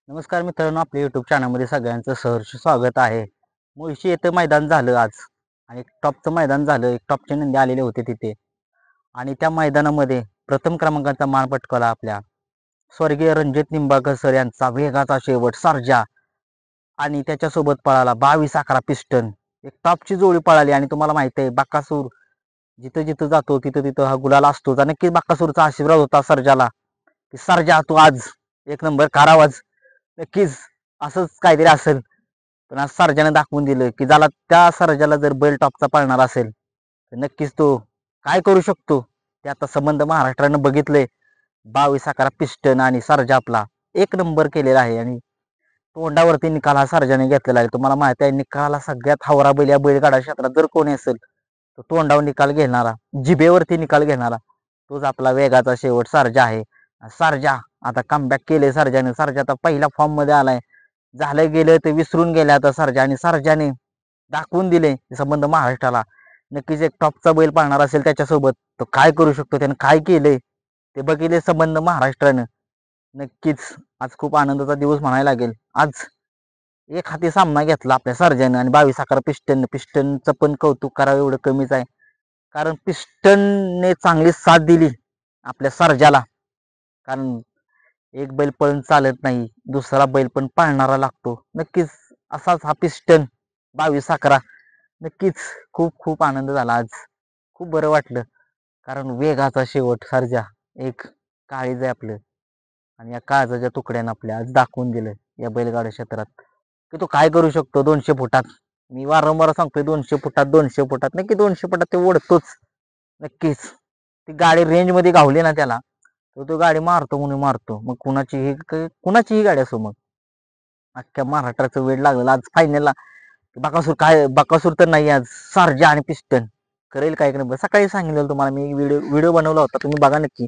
नमस्कार मित्रांनो, आपल्या यूट्यूब चॅनलमध्ये सगळ्यांचं सहर्ष स्वागत आहे. मुळशी येथे मैदान झालं आज आणि टॉपचं मैदान झालं. एक टॉपचे नंदी आलेले होते तिथे आणि त्या मैदानामध्ये प्रथम क्रमांकाचा मान पटकावला आपल्या स्वर्गीय रणजित निंबाळकर सर यांचा वेगाचा शेवट सर्जा आणि त्याच्यासोबत पळाला 22-11 पिस्टन. एक टॉपची जोडी पळाली आणि तुम्हाला माहिती आहे बकासूर जिथं जिथं जातो तिथं तिथं हा गुलाल असतोच आणि नक्कीच बकासूरचा आशीर्वाद होता सर्जाला की सर्जा तू आज एक नंबर करावाच. नक्कीच असंच काहीतरी असेल. पण आज सर्जाने दाखवून दिलं की ज्याला त्या सर्जाला जर बैल टॉपचा पळणार असेल तर नक्कीच तो काय करू शकतो ते आता संबंध महाराष्ट्रानं बघितले. 22-11 पिस्टन आणि सर्जा आपला एक नंबर केलेला आहे आणि तोंडावरती निकाल हा सर्जाने घेतलेला आहे. तुम्हाला माहिती आहे निकालाला सगळ्यात हावरा बैल या बैलगाडा क्षेत्रात जर कोणी असेल तर तोंडावर निकाल घेणारा, जिभेवरती निकाल घेणारा तोच आपला वेगाचा शेवट सर्जा आहे. सर्जा आता कमबॅक केले सर्जाने. सर्जा आता पहिल्या फॉर्म मध्ये आलाय. झालं गेलं ते विसरून गेले आता सर्जा आणि सर्जाने दाखवून दिले संबंध महाराष्ट्राला. नक्कीच एक टॉपचा बैल पाळणार असेल त्याच्यासोबत तो काय करू शकतो, त्याने काय केले ते बघितले संबंध महाराष्ट्रानं. नक्कीच आज खूप आनंदाचा दिवस म्हणायला लागेल. आज एक हाती सामना घेतला आपल्या सर्जाने आणि 22-11 पिस्टनचं पण कौतुक करावं एवढं कमीच आहे. कारण पिस्टनने चांगली साथ दिली आपल्या सर्जाला. कारण एक बैल पळून चालत नाही, दुसरा बैल पण पाळणारा लागतो. नक्कीच असाच हा पिस्टन 22-11. नक्कीच खूप खूप आनंद झाला आज. खूप बरं वाटलं कारण वेगाचा शेवट सर्जा एक काळीज आहे आपलं आणि या काळजाच्या तुकड्यानं आपल्या आज दाखवून दिलं या बैलगाडा क्षेत्रात की तो काय करू शकतो 200 फुटात. मी वारंवार सांगतोय 200 फुटात 200 फुटात नक्की 200 फुटात ते ओढतोच. नक्कीच ती गाडी रेंज मध्ये गावली ना त्याला तो गाडी मारतो म्हणून मारतो. मग कुणाचीही गाडी असो. मग अख्ख्या महाराष्ट्राचं वेळ लागलेलं आज फायनलला. बकासूर तर नाही आज सर्जा आणि पिस्टन करेल काय नाही. सकाळी सांगितलेलं तुम्हाला मी व्हिडिओ बनवला होता, तुम्ही बघा नक्की.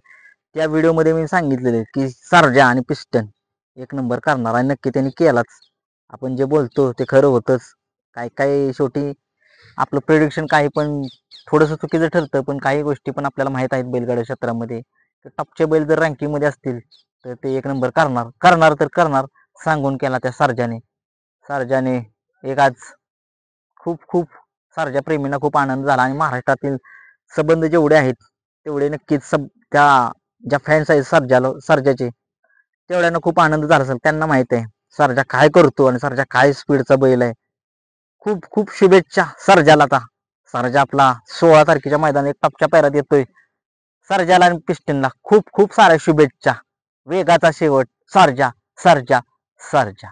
त्या व्हिडिओमध्ये मी सांगितलेलं की सर्जा आणि पिस्टन एक नंबर करणार आणि नक्की त्यांनी केलाच. आपण जे बोलतो ते खरं होतच. काय काय शेवटी आपलं प्रेडिक्शन काही पण थोडंसं चुकीचं ठरतं, पण काही गोष्टी पण आपल्याला माहित आहेत बैलगाड्या क्षेत्रामध्ये. टॉपचे बैल जर रँकिंग मध्ये असतील तर ते एक नंबर करणार तर करणार. सांगून केला त्या सर्जाने एक आज खूप खूप सर्जा प्रेमींना खूप आनंद झाला आणि महाराष्ट्रातील संबंध जेवढे आहेत तेवढे नक्कीच त्या ज्या फॅन्स आहेत सर्जाचे तेवढ्यांना खूप आनंद झाला असेल. त्यांना माहित आहे सर्जा काय करतो आणि सर्जा काय स्पीडचा बैल आहे. खूप खूप शुभेच्छा सर्जाला. आता सर्जा आपला 16 तारखेच्या मैदानात एक टॉपच्या पैरात येतोय. सर्जाला आणि पिस्टनला खूप खूप साऱ्या शुभेच्छा. वेगाचा शेवट सर्जा सर्जा सर्जा.